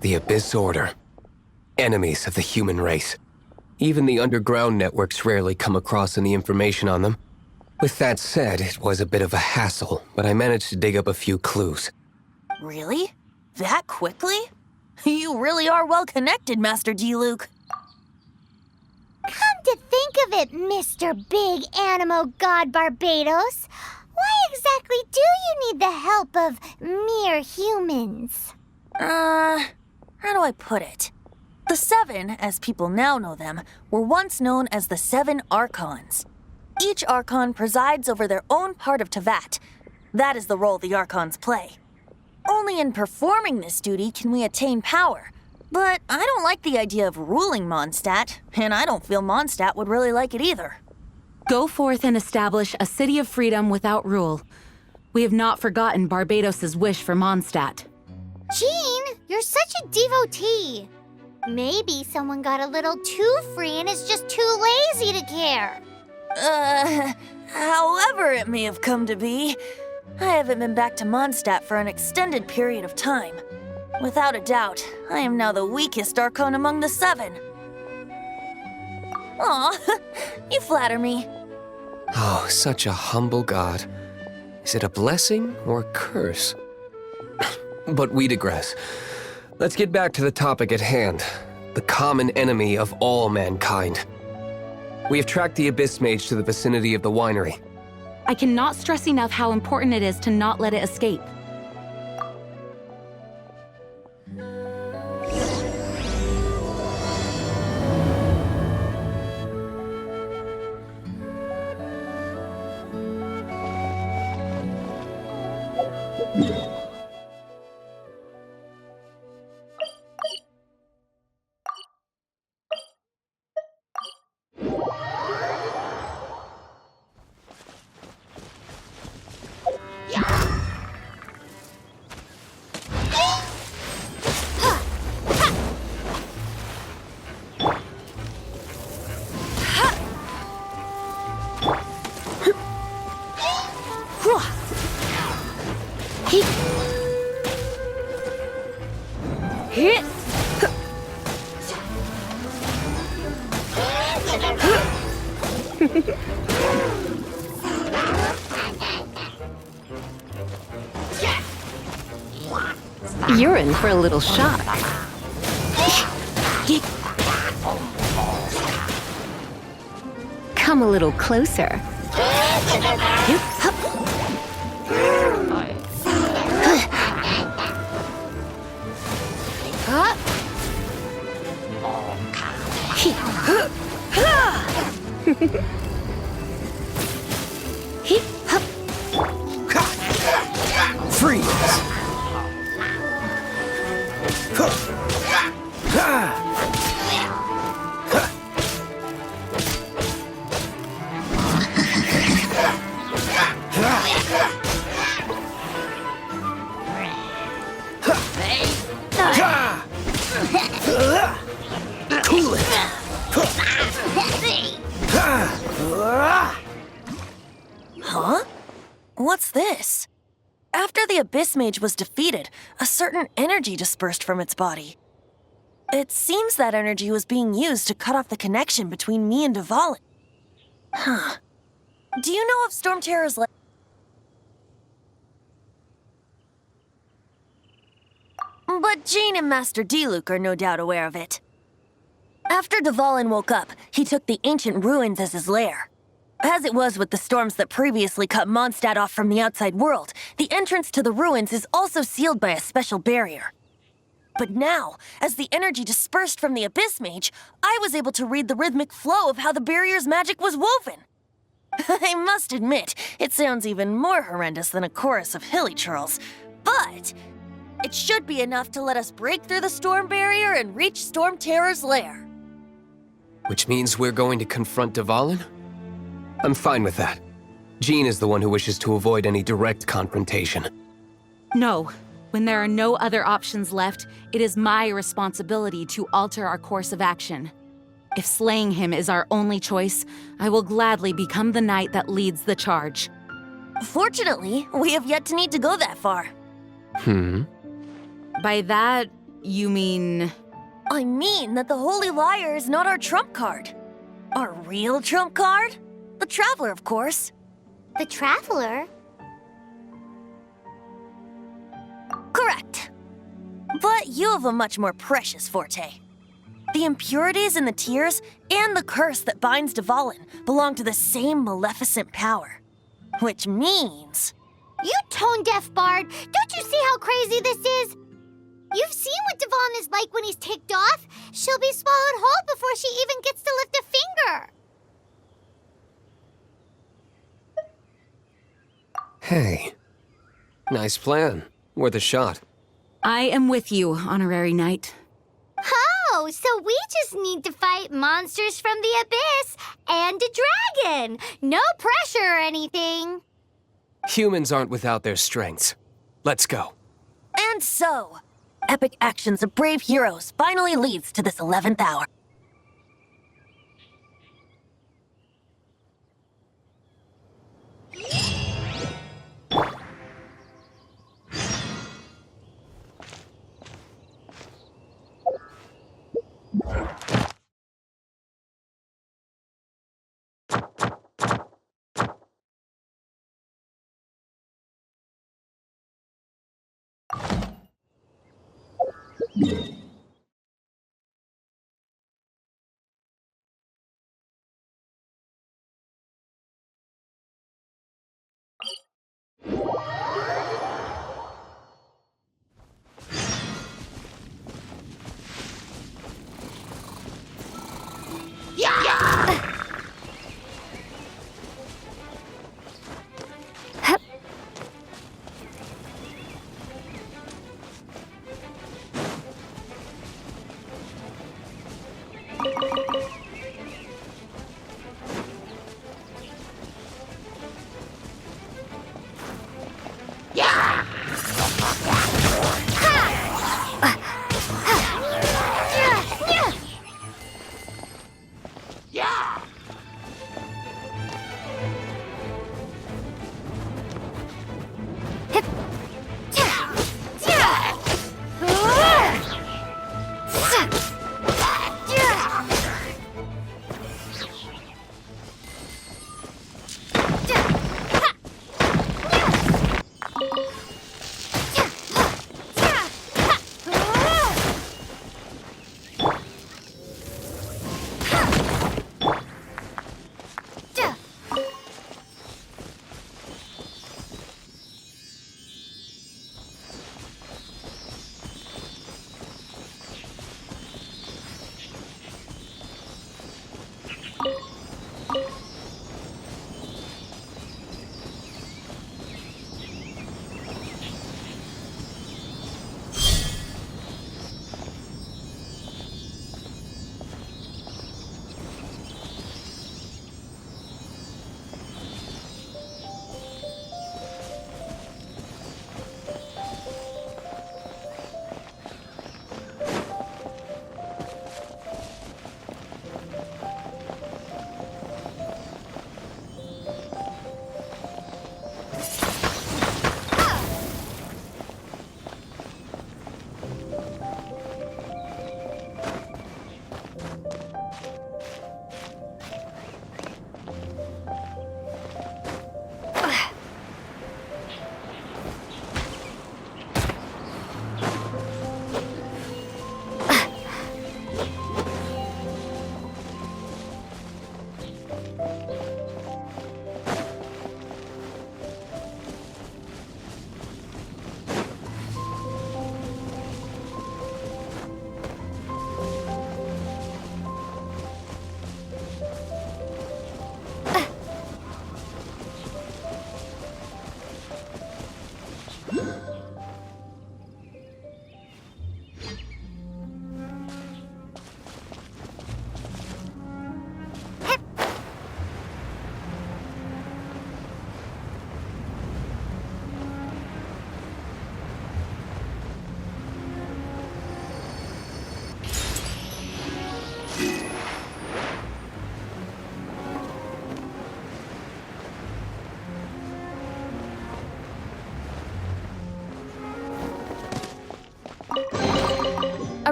The Abyss Order. Enemies of the human race. Even the underground networks rarely come across any information on them. With that said, it was a bit of a hassle, but I managed to dig up a few clues. Really? That quickly? You really are well connected, Master D-Luke. Come to think of it, Mr. Big Animo God Barbados, why exactly do you need the help of mere humans? How do I put it? The Seven, as people now know them, were once known as the Seven Archons. Each Archon presides over their own part of Teyvat. That is the role the Archons play. Only in performing this duty can we attain power. But I don't like the idea of ruling Mondstadt, and I don't feel Mondstadt would really like it either. Go forth and establish a city of freedom without rule. We have not forgotten Barbados' wish for Mondstadt. Jean, you're such a devotee. Maybe someone got a little too free and is just too lazy to care. However it may have come to be, I haven't been back to Mondstadt for an extended period of time. Without a doubt, I am now the weakest Archon among the Seven. Aw, you flatter me. Oh, such a humble god. Is it a blessing or a curse? But we digress. Let's get back to the topic at hand. The common enemy of all mankind. We have tracked the Abyss Mage to the vicinity of the winery. I cannot stress enough how important it is to not let it escape. You're in for a little shock. Come a little closer. Freeze! Cool it! Huh? What's this? After the Abyss Mage was defeated, a certain energy dispersed from its body. It seems that energy was being used to cut off the connection between me and Dvalin. Huh. Do you know of Stormterror's Lair? But Jean and Master D-Luke are no doubt aware of it. After Dvalin woke up, he took the ancient ruins as his lair. As it was with the storms that previously cut Mondstadt off from the outside world, the entrance to the ruins is also sealed by a special barrier. But now, as the energy dispersed from the Abyss Mage, I was able to read the rhythmic flow of how the barrier's magic was woven. I must admit, it sounds even more horrendous than a chorus of hilly churls, but it should be enough to let us break through the storm barrier and reach Stormterror's lair. Which means we're going to confront Dvalin? I'm fine with that. Jean is the one who wishes to avoid any direct confrontation. No. When there are no other options left, it is my responsibility to alter our course of action. If slaying him is our only choice, I will gladly become the knight that leads the charge. Fortunately, we have yet to need to go that far. By that, You mean... I mean that the Holy Liar is not our trump card. Our real trump card? The Traveler, of course. The Traveler? Correct. But you have a much more precious forte. The impurities in the tears and the curse that binds Dvalin belong to the same maleficent power. Which means... You tone-deaf bard! Don't you see how crazy this is? You've seen what Dvalin is like when he's ticked off. She'll be swallowed whole before she even gets to lift a finger. Hey. Nice plan. Worth a shot. I am with you, Honorary Knight. Oh, so we just need to fight monsters from the abyss and a dragon. No pressure or anything. Humans aren't without their strengths. Let's go. And so, epic actions of brave heroes finally leads to this 11th hour.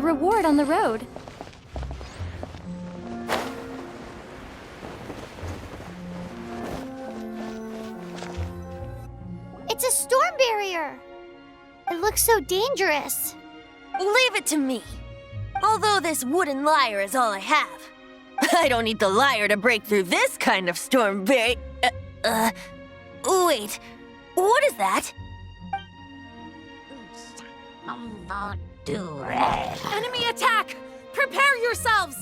reward on the road. It's a storm barrier. It looks so dangerous. Leave it to me. Although this wooden lyre is all I have. I don't need the lyre to break through this kind of storm wait, what is that? Enemy attack! Prepare yourselves!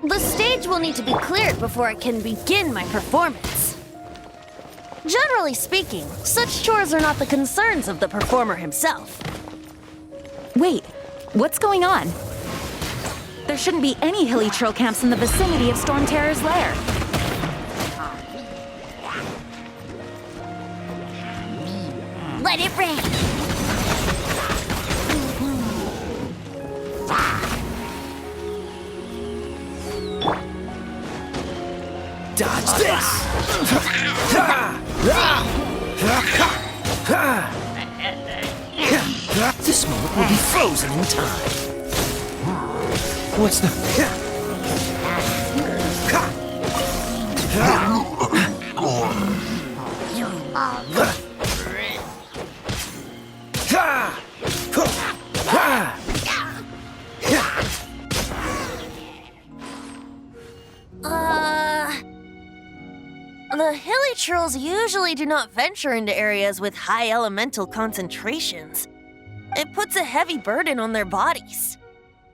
The stage will need to be cleared before I can begin my performance. Generally speaking, such chores are not the concerns of the performer himself. Wait, what's going on? There shouldn't be any hilly troll camps in the vicinity of Stormterror's lair. Let it rain. Dodge this! This moment will be frozen in time. What's the... The hilly trolls usually do not venture into areas with high elemental concentrations. It puts a heavy burden on their bodies.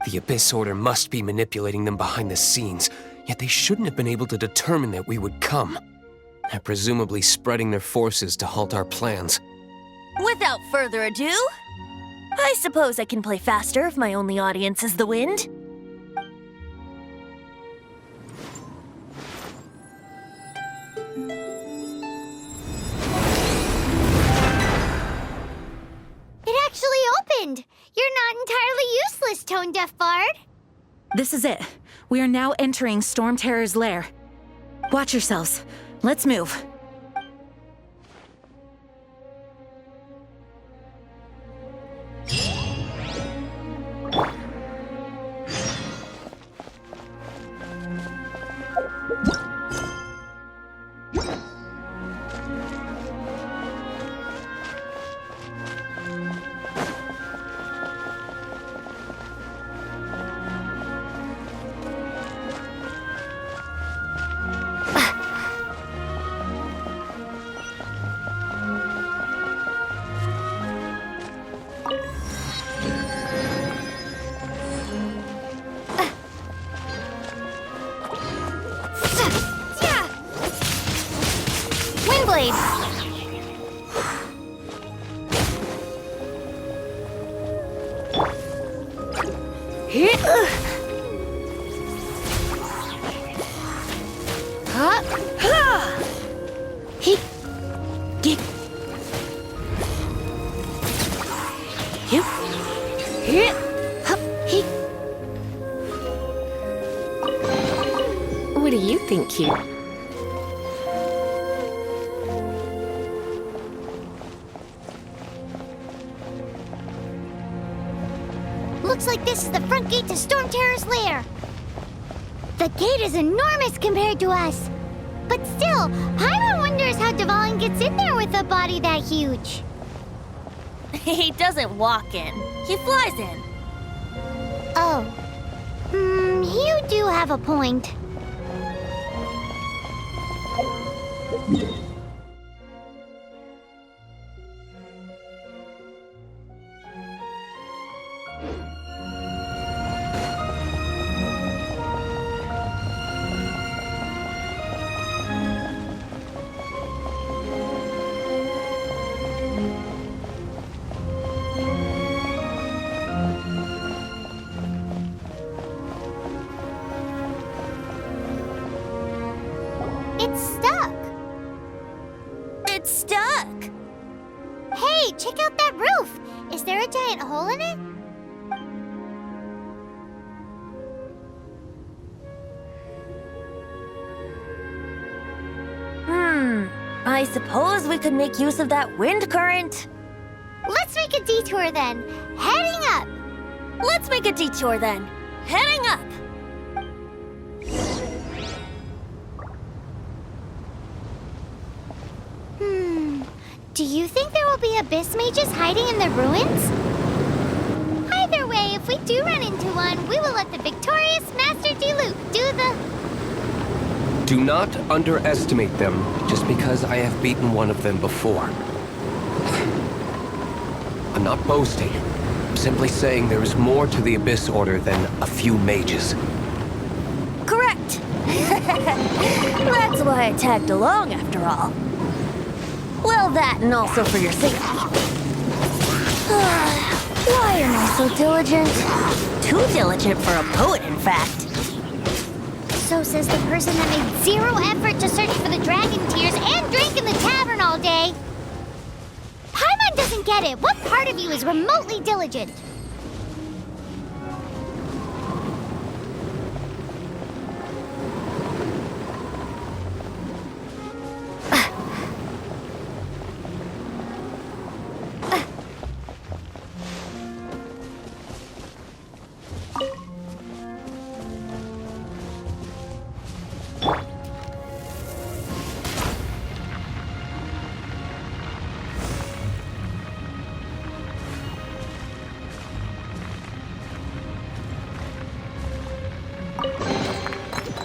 The Abyss Order must be manipulating them behind the scenes, yet they shouldn't have been able to determine that we would come. They're presumably spreading their forces to halt our plans. Without further ado, I suppose I can play faster if my only audience is the wind. It actually opened. You're not entirely useless, Tone Deaf Bard. This is it. We are now entering Stormterror's lair. Watch yourselves. Let's move. Windblade. What do you think, Q? Looks like this is the front gate to Stormterror's lair. The gate is enormous compared to us. But still, Paimon wonders how Dvalin gets in there with a body that huge. He doesn't walk in, he flies in. Oh. You do have a point. It's stuck. It's stuck. Hey, check out that roof. Is there a giant hole in it? I suppose we could make use of that wind current. Let's make a detour then. Heading up. Let's make a detour then. Heading up. Do you think there will be abyss mages hiding in the ruins? Either way, if we do run into one, we will let the victorious Master Diluc do the... Do not underestimate them just because I have beaten one of them before. I'm not boasting. I'm simply saying there is more to the Abyss Order than a few mages. Correct. That's why I tagged along after all. Well, that and also for your safety. Why am I so diligent? Too diligent for a poet, in fact. So says the person that made zero effort to search for the dragon tears and drank in the tavern all day. Paimon doesn't get it. What part of you is remotely diligent?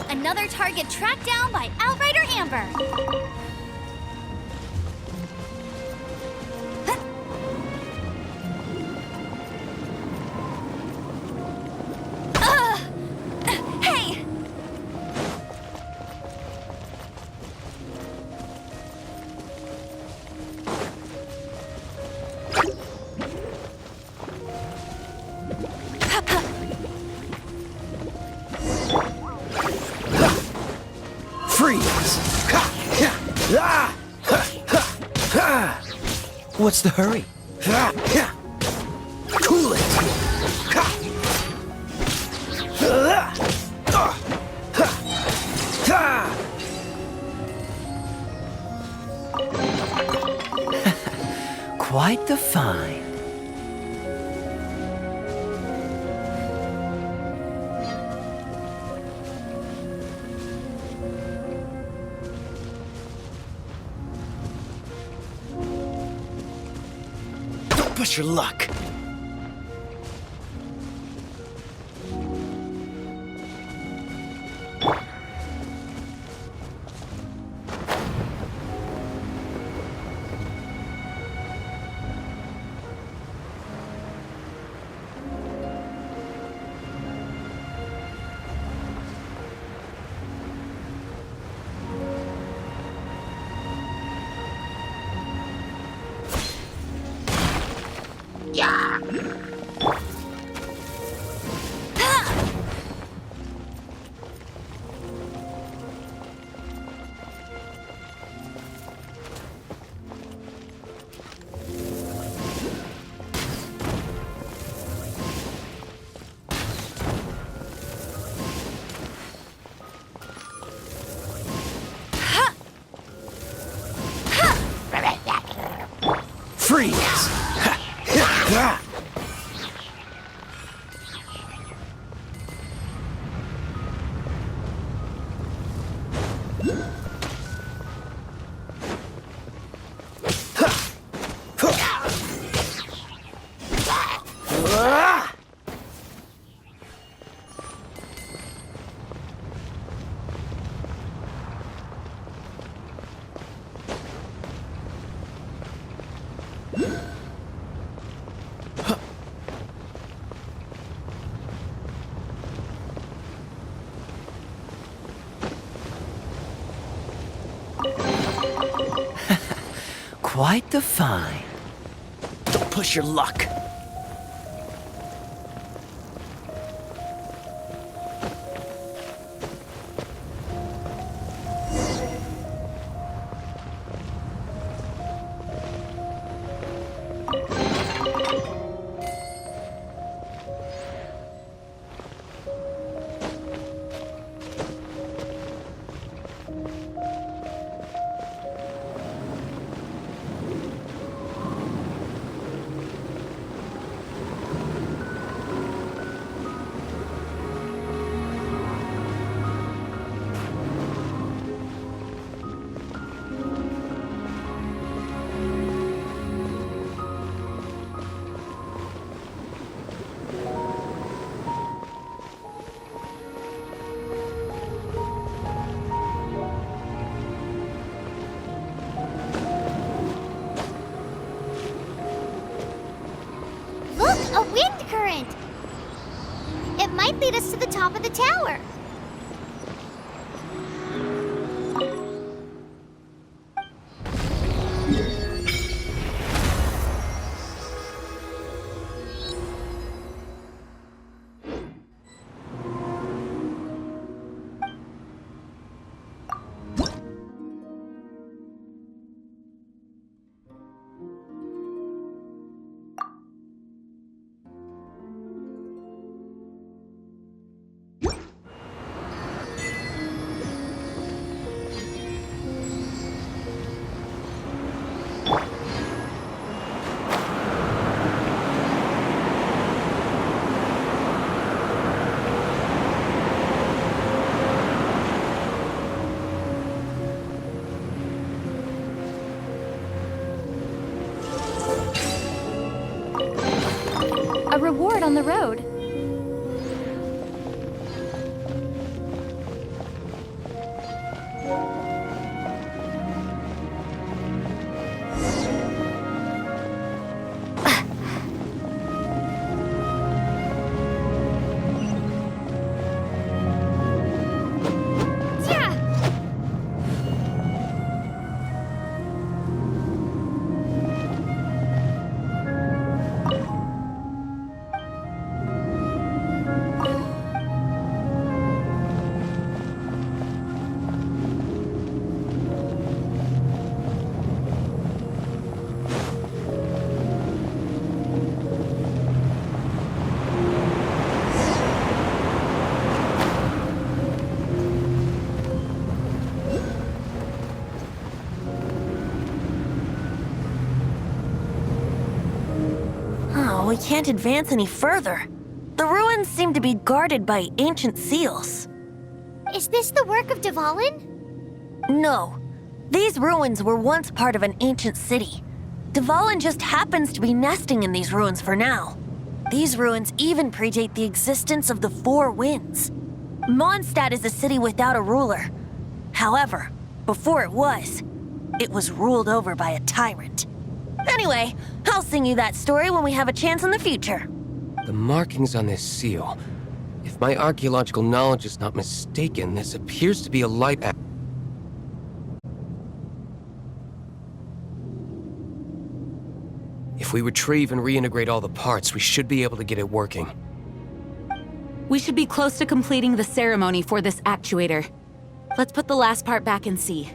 Another target tracked down by Outrider Amber. Hey! Freeze! What's the hurry? Cool it! Quite the find. Don't push your luck. Freeze! Quite the find. Don't push your luck. might lead us to the top of the tower. A reward on the road. We can't advance any further. The ruins seem to be guarded by ancient seals. Is this the work of Dvalin? No. These ruins were once part of an ancient city. Dvalin just happens to be nesting in these ruins for now. These ruins even predate the existence of the Four Winds. Mondstadt is a city without a ruler. However, before it was ruled over by a tyrant. Anyway, I'll sing you that story when we have a chance in the future. The markings on this seal. If my archaeological knowledge is not mistaken, this appears to be a light act. If we retrieve and reintegrate all the parts, we should be able to get it working. We should be close to completing the ceremony for this actuator. Let's put the last part back and see.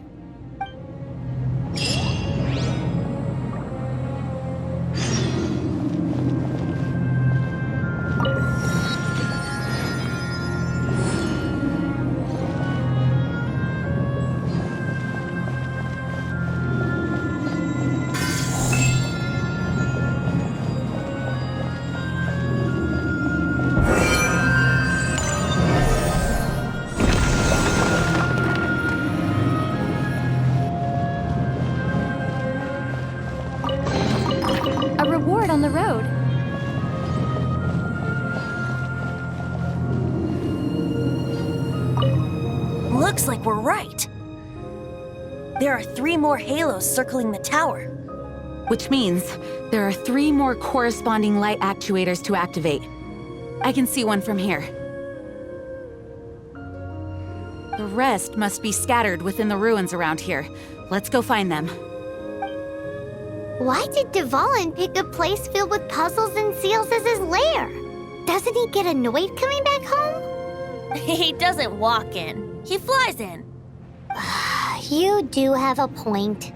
A reward on the road. Looks like we're right. There are 3 more halos circling the tower. Which means there are 3 more corresponding light actuators to activate. I can see one from here. The rest must be scattered within the ruins around here. Let's go find them. Why did Dvalin pick a place filled with puzzles and seals as his lair? Doesn't he get annoyed coming back home? He doesn't walk in. He flies in. You do have a point.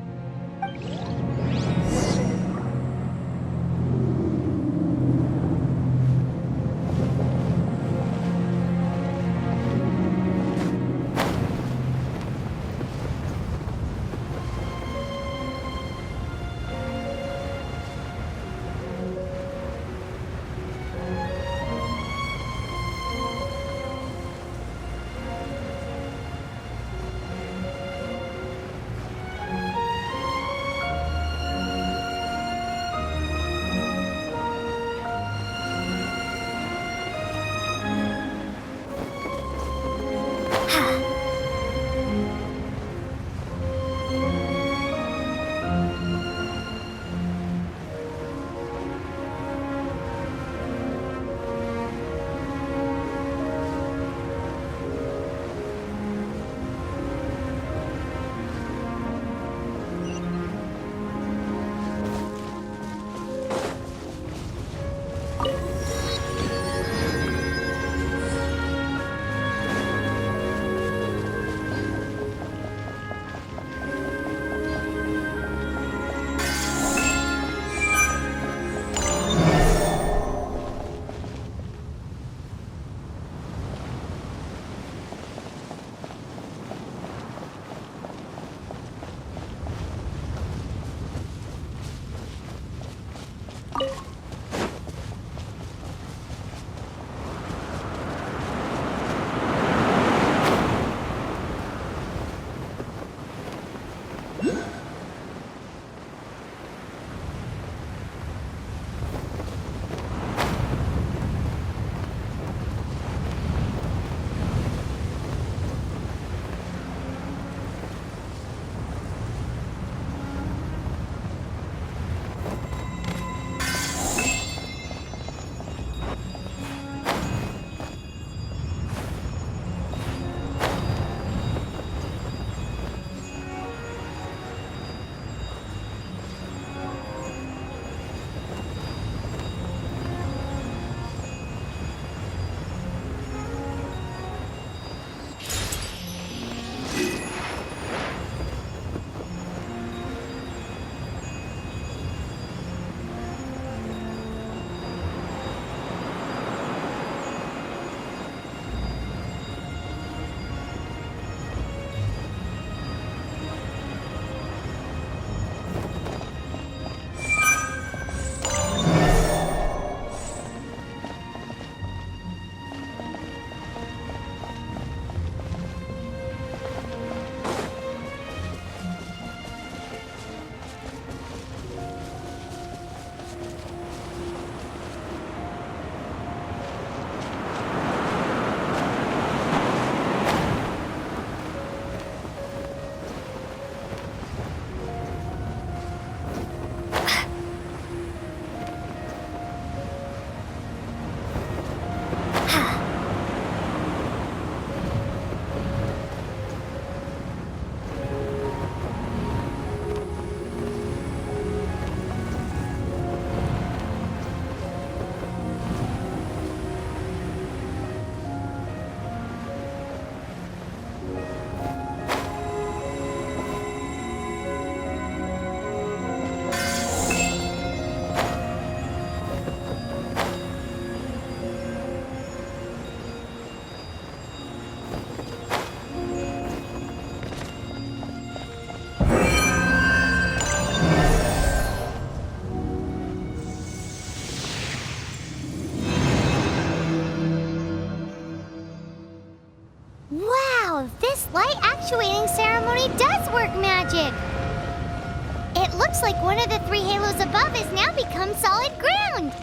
It looks like one of the 3 halos above has now become solid ground.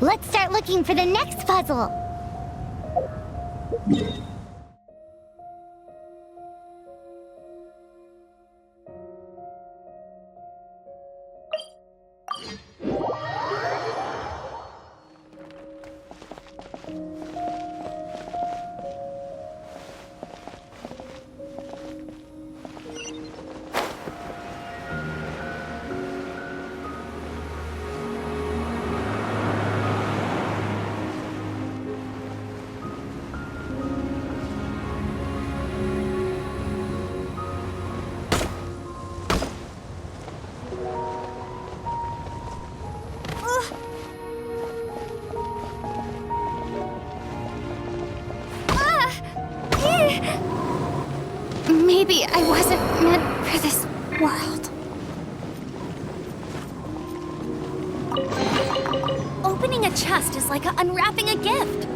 Let's start looking for the next puzzle. Maybe I wasn't meant for this world. Opening a chest is like unwrapping a gift.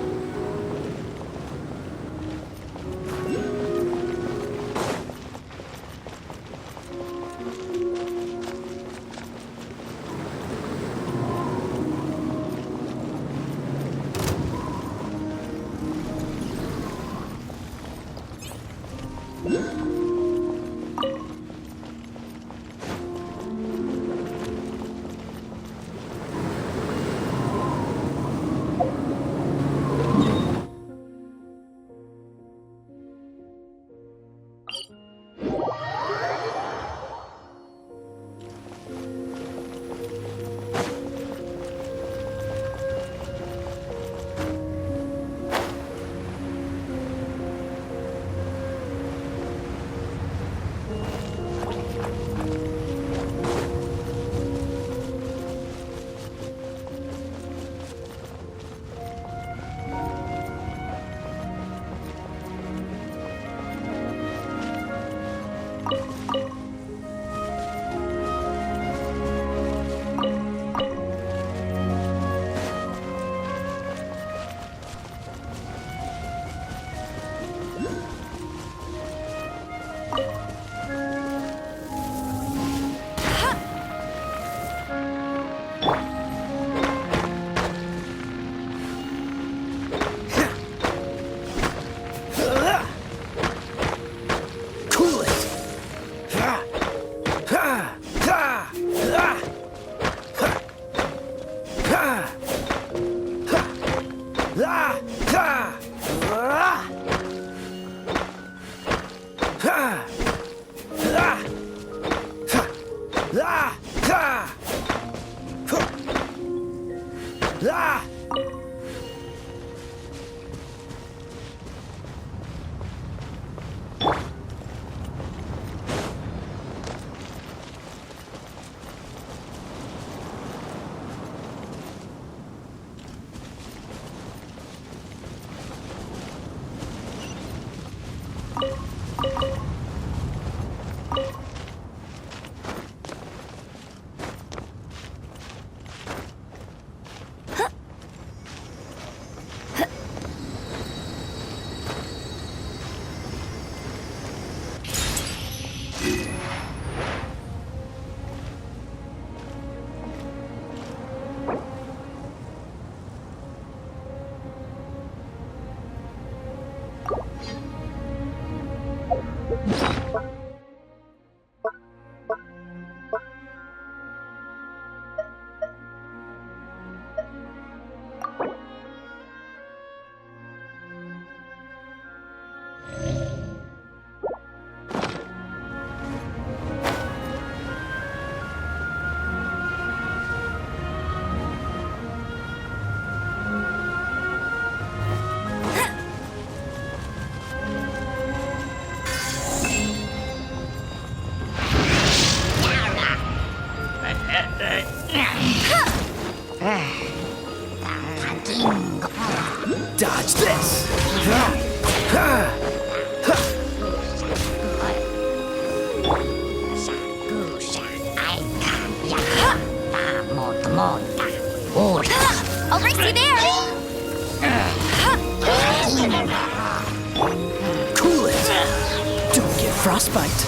Dodge this! I'll race you there! Cool it! Don't get frostbite!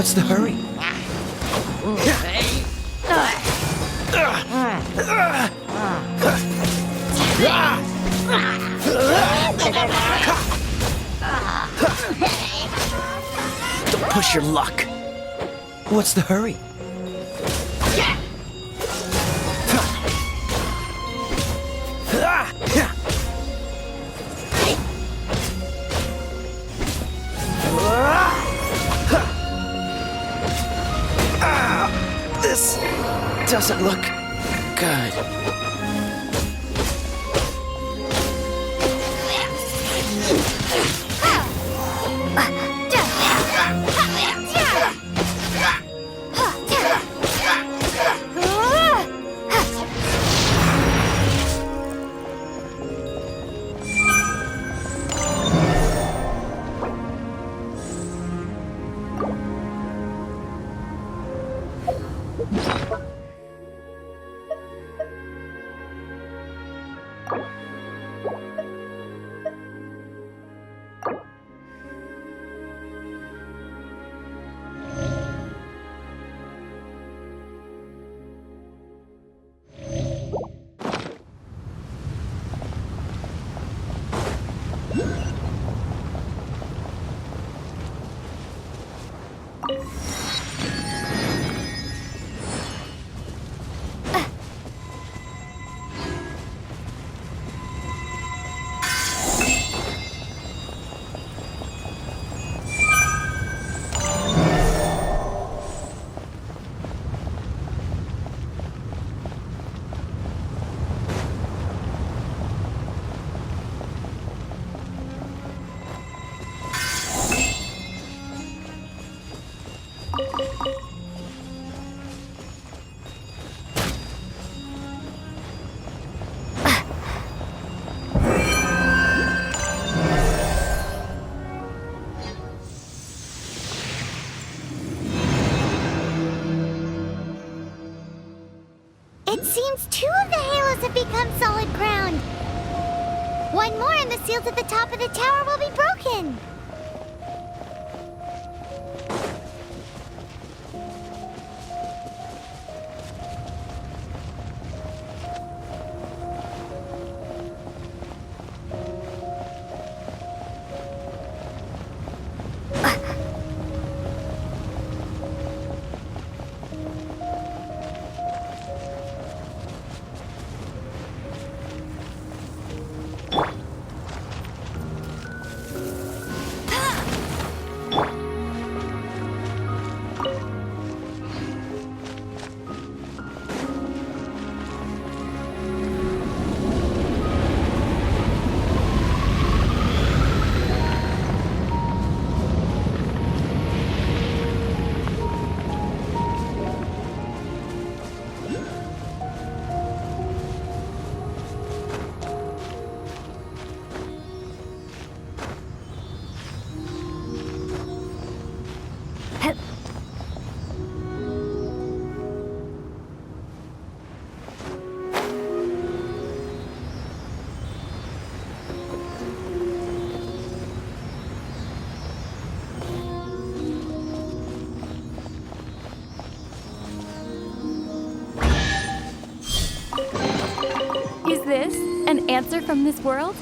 What's the hurry? Don't push your luck. What's the hurry? This doesn't look good. It seems 2 of the halos have become solid ground. 1 more and the seals at the top of the tower will be broken. Is this an answer from this world?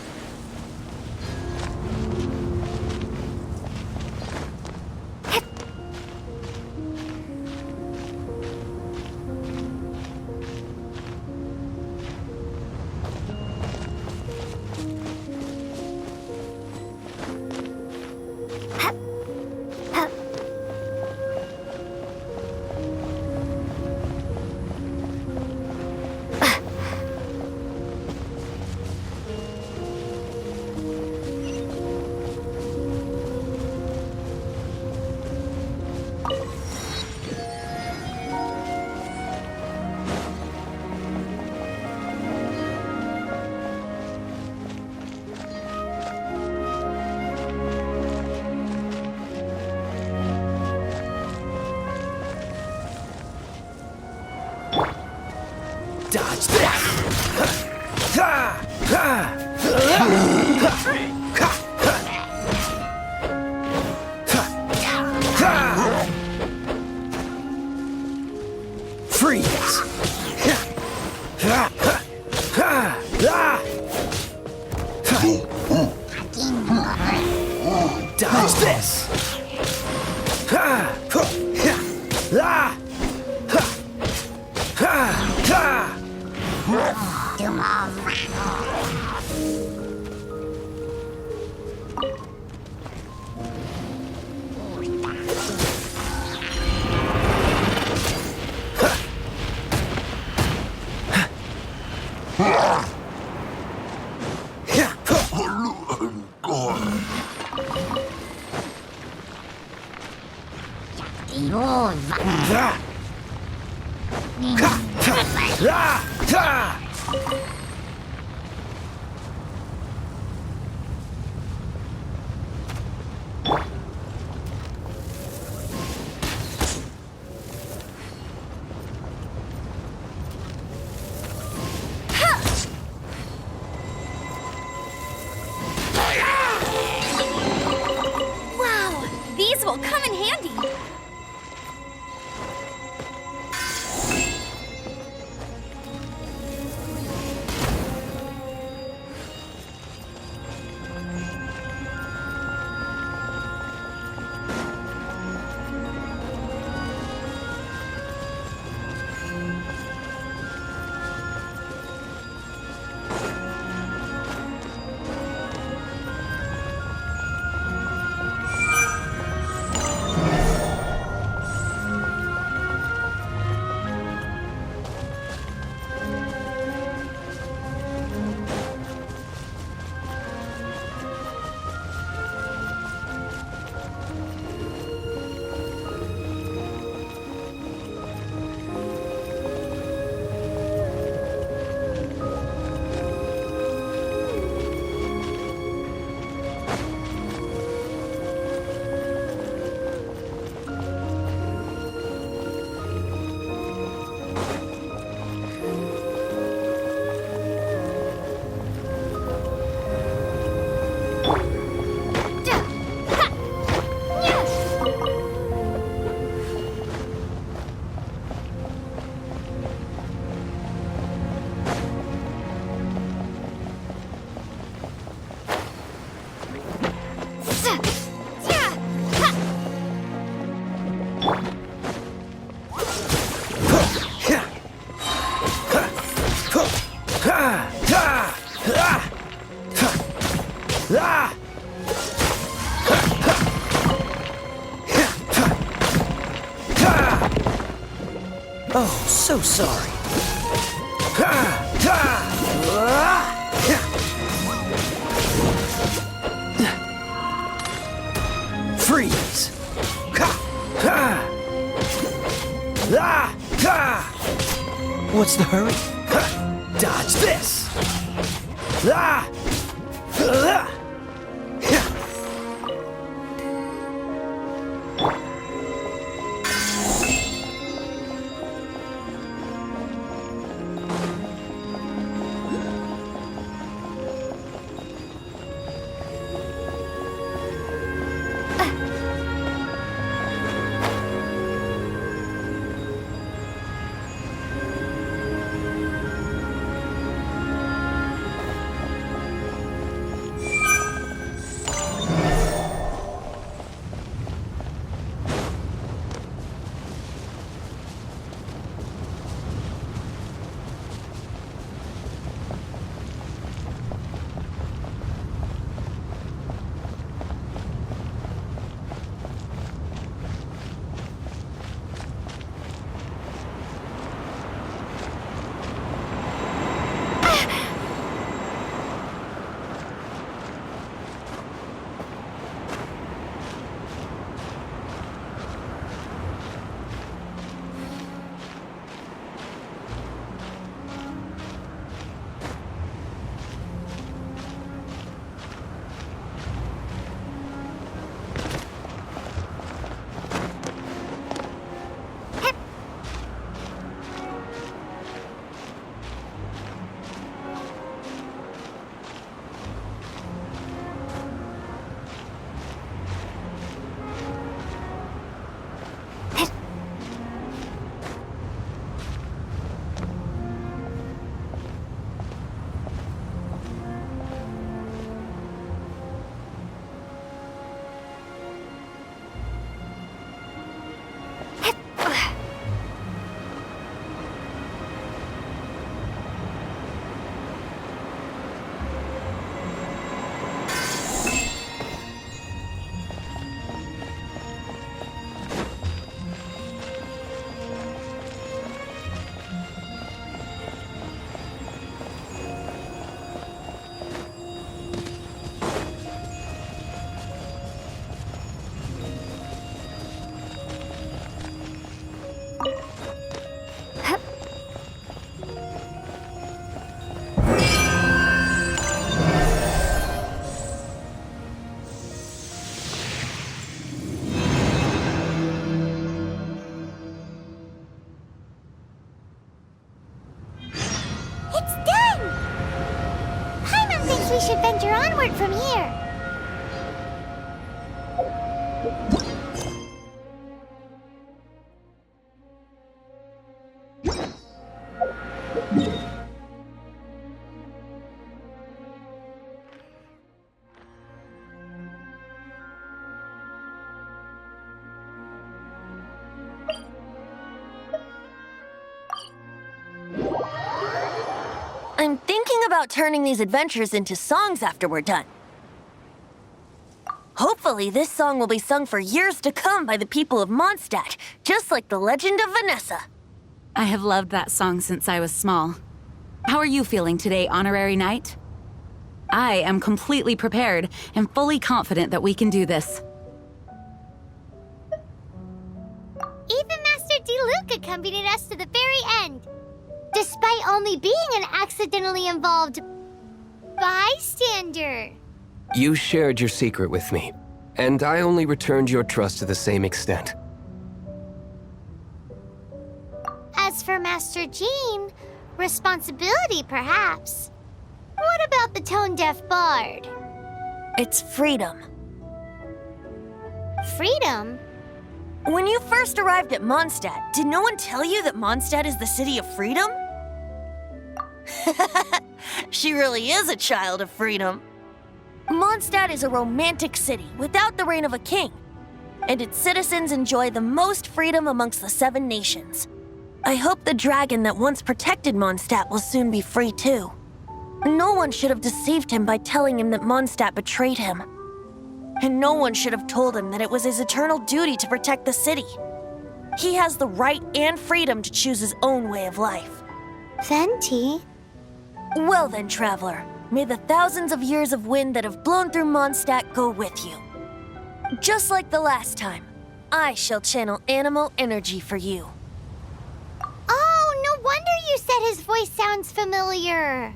Dodge that! Dodge this! Wow, these will come in handy. Oh, so sorry. Freeze! What's the hurry? Dodge this! should venture onward from here. I'm thinking about turning these adventures into songs after we're done. Hopefully, this song will be sung for years to come by the people of Mondstadt, just like the legend of Vanessa. I have loved that song since I was small. How are you feeling today, Honorary Knight? I am completely prepared and fully confident that we can do this. Even Master D-Luke accompanied us to the very end, despite only being an accidentally involved bystander. You shared your secret with me, and I only returned your trust to the same extent. As for Master Jean, responsibility perhaps. What about the tone-deaf bard? It's freedom. Freedom? When you first arrived at Mondstadt, did no one tell you that Mondstadt is the city of freedom? She really is a child of freedom. Mondstadt is a romantic city without the reign of a king, and its citizens enjoy the most freedom amongst the 7 nations. I hope the dragon that once protected Mondstadt will soon be free too. No one should have deceived him by telling him that Mondstadt betrayed him. And no one should have told him that it was his eternal duty to protect the city. He has the right and freedom to choose his own way of life. Venti? Well then, traveler, may the thousands of years of wind that have blown through Mondstadt go with you. Just like the last time, I shall channel animal energy for you. Oh, no wonder you said his voice sounds familiar.